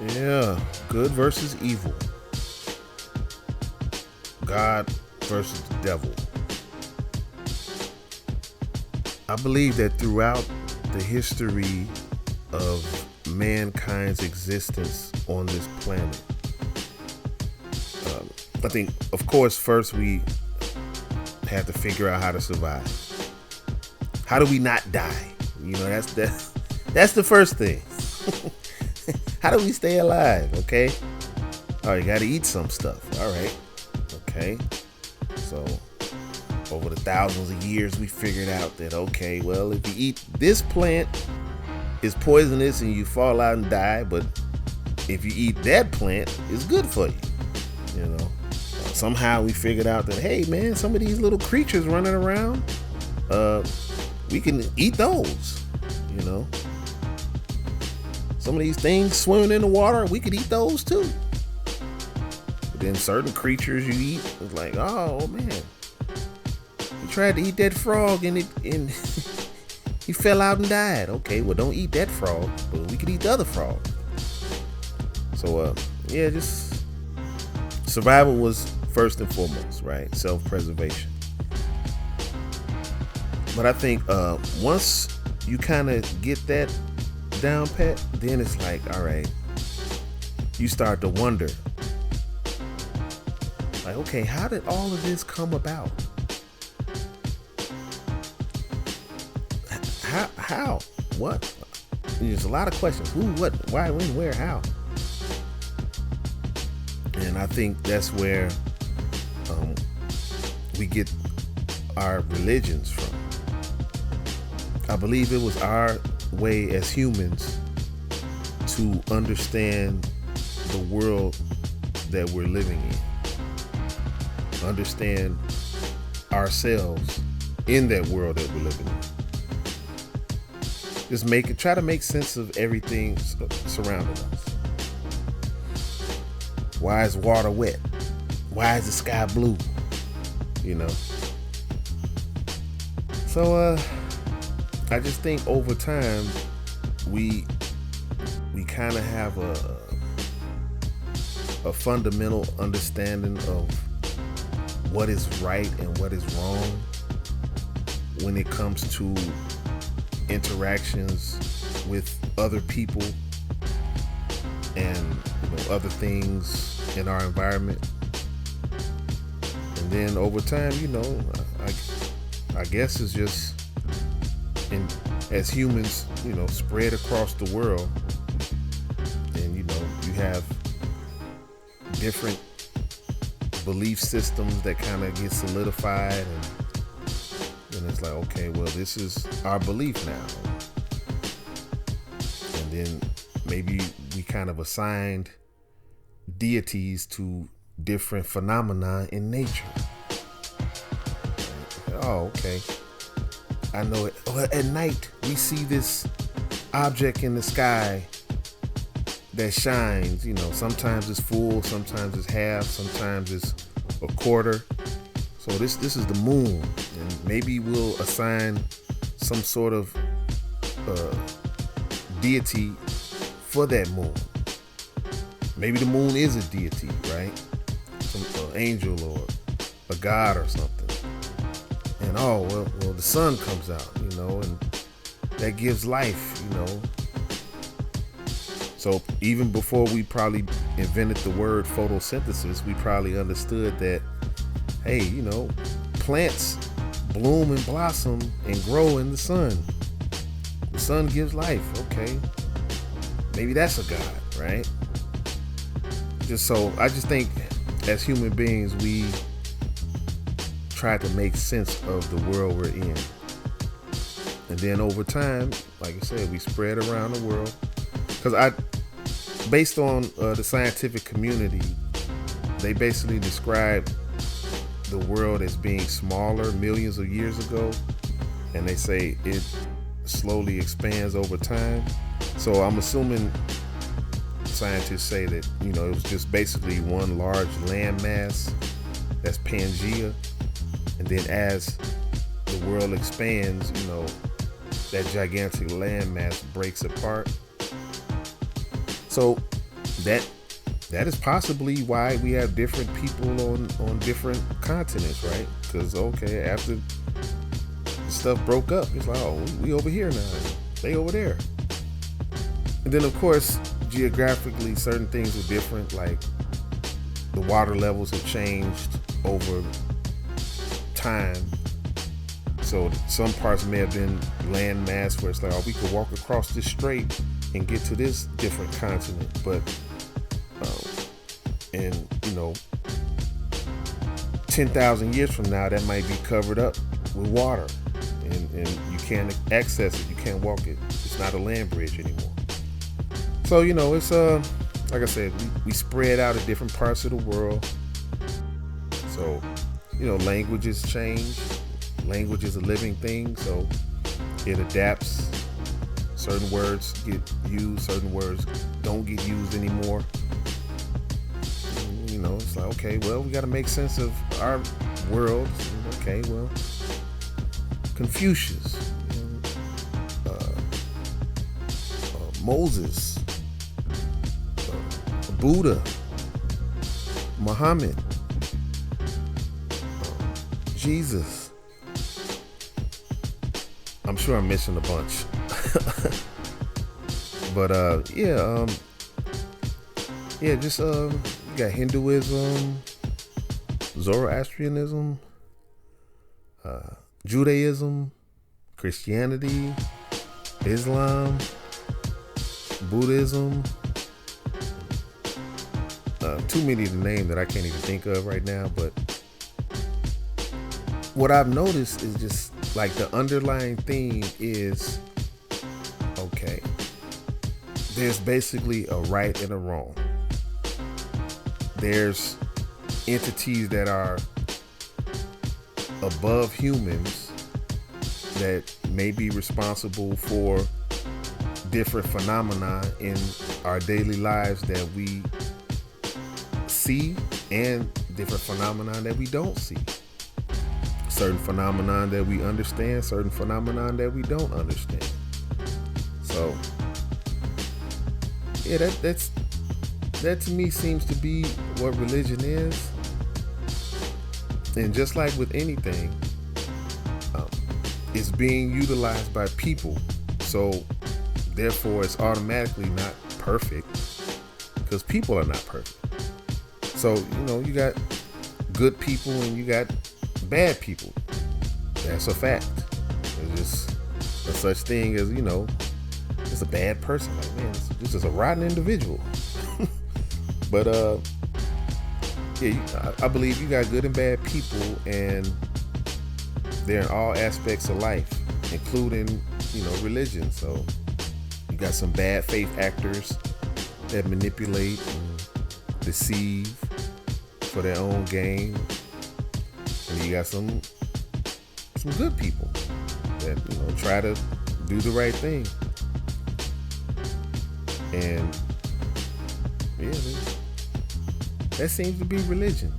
Yeah, good versus evil. God versus the devil. I believe that throughout the history of mankind's existence on this planet, I think, of course, first we have to figure out how to survive. How do we not die? That's the first thing. How do we stay alive? Okay. Oh, you got to eat some stuff. All right. Okay. So over the thousands of years, we figured out that okay, well, if you eat this plant, it's poisonous and you fall out and die. But if you eat that plant, it's good for you. You know. Somehow we figured out that hey, man, some of these little creatures running around, we can eat those. You know. Some of these things swimming in the water, we could eat those too. But then certain creatures you eat, it's like, oh man, he tried to eat that frog and he fell out and died. Okay, well don't eat that frog, but we could eat the other frog. So yeah, just survival was first and foremost, right? Self-preservation. But I think once you kind of get that down pat, then it's like, all right, you start to wonder, like, okay, how did all of this come about? How? What? There's a lot of questions. Who, what, why, when, where, how? And I think that's where we get our religions from. I believe it was our way as humans to understand the world that we're living in, understand ourselves in that world that we're living in. Just try to make sense of everything surrounding us. Why is water wet? Why is the sky blue? You know. So I just think over time we kind of have a fundamental understanding of what is right and what is wrong when it comes to interactions with other people and other things in our environment. And then over time, I guess it's just as humans, spread across the world, and you have different belief systems that kind of get solidified, and it's like, okay, well, this is our belief now. And then maybe we kind of assigned deities to different phenomena in nature. Oh, okay. I know it. At night, we see this object in the sky that shines. Sometimes it's full, sometimes it's half, sometimes it's a quarter. So this is the moon, and maybe we'll assign some sort of deity for that moon. Maybe the moon is a deity, right? Some angel or a god or something. And well, the sun comes out, and that gives life, So even before we probably invented the word photosynthesis, we probably understood that, hey, plants bloom and blossom and grow in the sun. The sun gives life, okay? Maybe that's a god, right? I just think as human beings, we try to make sense of the world we're in. And then over time, like I said, we spread around the world. Because based on the scientific community, they basically describe the world as being smaller millions of years ago, and they say it slowly expands over time. So I'm assuming scientists say that it was just basically one large landmass, that's Pangea, and then as the world expands, that gigantic landmass breaks apart. So that that is possibly why we have different people on different continents, right? Because okay, after the stuff broke up, it's like, oh, we over here now, they over there. And then of course, geographically, certain things are different. Like the water levels have changed over time. So some parts may have been land mass where it's like, oh, we could walk across this strait and get to this different continent. But, and 10,000 years from now, that might be covered up with water, and you can't access it. You can't walk it. It's not a land bridge anymore. So it's like I said, we spread out at different parts of the world. So languages change. Language is a living thing, so it adapts. Certain words get used, certain words don't get used anymore. It's like, okay, well, we got to make sense of our world. Okay, well, Confucius, Moses, Buddha, Muhammad, Jesus. I'm sure I'm missing a bunch. But just you got Hinduism, Zoroastrianism, Judaism, Christianity, Islam, Buddhism. Too many to name that I can't even think of right now, but what I've noticed is just like the underlying theme is, okay, there's basically a right and a wrong. There's entities that are above humans that may be responsible for different phenomena in our daily lives that we see, and different phenomena that we don't see. Certain phenomena that we understand, certain phenomena that we don't understand. So yeah, that to me seems to be what religion is. And just like with anything, it's being utilized by people, so therefore it's automatically not perfect, because people are not perfect. So you got good people and you got bad people. That's a fact. There's just a such thing as it's a bad person. Like, man, this is a rotten individual. But I believe you got good and bad people, and they're in all aspects of life, including religion. So you got some bad faith actors that manipulate and deceive for their own gain, and you got some good people that try to do the right thing. And yeah, that seems to be religion.